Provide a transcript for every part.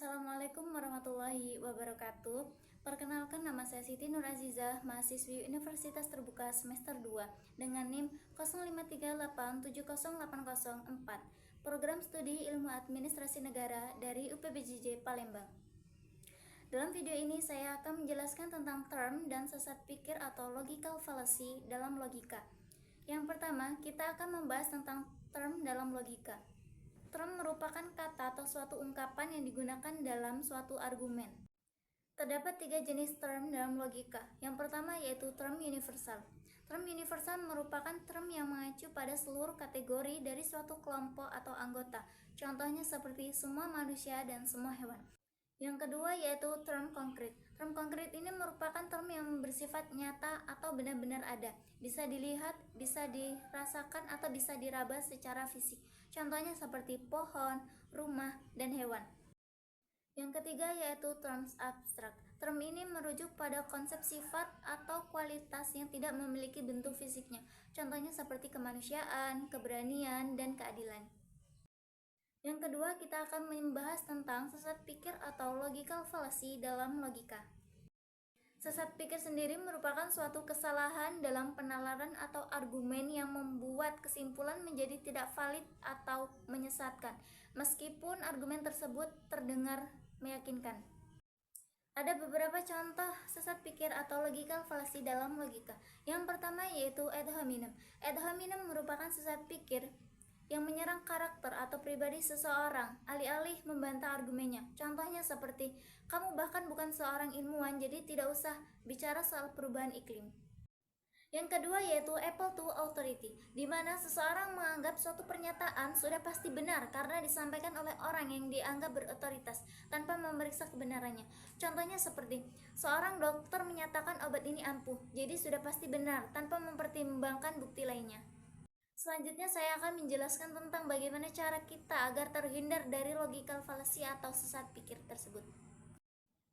Assalamualaikum warahmatullahi wabarakatuh. Perkenalkan, nama saya Siti Nur Azizah, mahasiswi Universitas Terbuka semester 2 dengan NIM 0538708004, Program Studi Ilmu Administrasi Negara dari UPBJJ Palembang. Dalam video ini saya akan menjelaskan tentang term dan sesat pikir atau logical fallacy dalam logika. Yang pertama, kita akan membahas tentang term dalam logika. Term merupakan kata atau suatu ungkapan yang digunakan dalam suatu argumen. Terdapat 3 jenis term dalam logika. Yang pertama yaitu term universal. Term universal merupakan term yang mengacu pada seluruh kategori dari suatu kelompok atau anggota. Contohnya seperti semua manusia dan semua hewan. Yang kedua yaitu term konkret. Term konkret ini merupakan term yang bersifat nyata atau benar-benar ada. Bisa dilihat, bisa dirasakan, atau bisa diraba secara fisik. Contohnya seperti pohon, rumah, dan hewan. Yang ketiga yaitu terms abstrak. Term ini merujuk pada konsep sifat atau kualitas yang tidak memiliki bentuk fisiknya. Contohnya seperti kemanusiaan, keberanian, dan keadilan. Yang kedua, kita akan membahas tentang sesat pikir atau logical fallacy dalam logika. Sesat pikir sendiri merupakan suatu kesalahan dalam penalaran atau argumen yang membuat kesimpulan menjadi tidak valid atau menyesatkan, meskipun argumen tersebut terdengar meyakinkan. Ada beberapa contoh sesat pikir atau logical fallacy dalam logika. Yang pertama yaitu ad hominem. Ad hominem merupakan sesat pikir yang menyerang karakter atau pribadi seseorang, alih-alih membantah argumennya. Contohnya seperti, kamu bahkan bukan seorang ilmuwan, jadi tidak usah bicara soal perubahan iklim. Yang kedua yaitu apple to authority, di mana seseorang menganggap suatu pernyataan sudah pasti benar karena disampaikan oleh orang yang dianggap berotoritas tanpa memeriksa kebenarannya. Contohnya seperti, seorang dokter menyatakan obat ini ampuh, jadi sudah pasti benar tanpa mempertimbangkan bukti lainnya. Selanjutnya saya akan menjelaskan tentang bagaimana cara kita agar terhindar dari logical fallacy atau sesat pikir tersebut.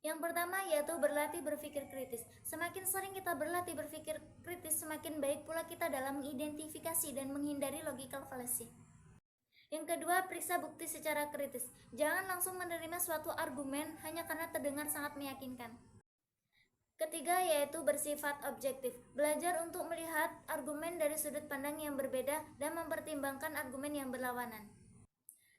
Yang pertama yaitu berlatih berpikir kritis. Semakin sering kita berlatih berpikir kritis, semakin baik pula kita dalam mengidentifikasi dan menghindari logical fallacy. Yang kedua, periksa bukti secara kritis. Jangan langsung menerima suatu argumen hanya karena terdengar sangat meyakinkan. Ketiga yaitu bersifat objektif. Belajar untuk melihat argumen dari sudut pandang yang berbeda dan mempertimbangkan argumen yang berlawanan.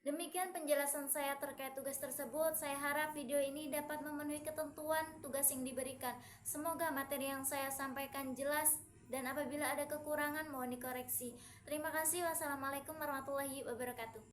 Demikian penjelasan saya terkait tugas tersebut. Saya harap video ini dapat memenuhi ketentuan tugas yang diberikan. Semoga materi yang saya sampaikan jelas dan apabila ada kekurangan mohon dikoreksi. Terima kasih. Wassalamualaikum warahmatullahi wabarakatuh.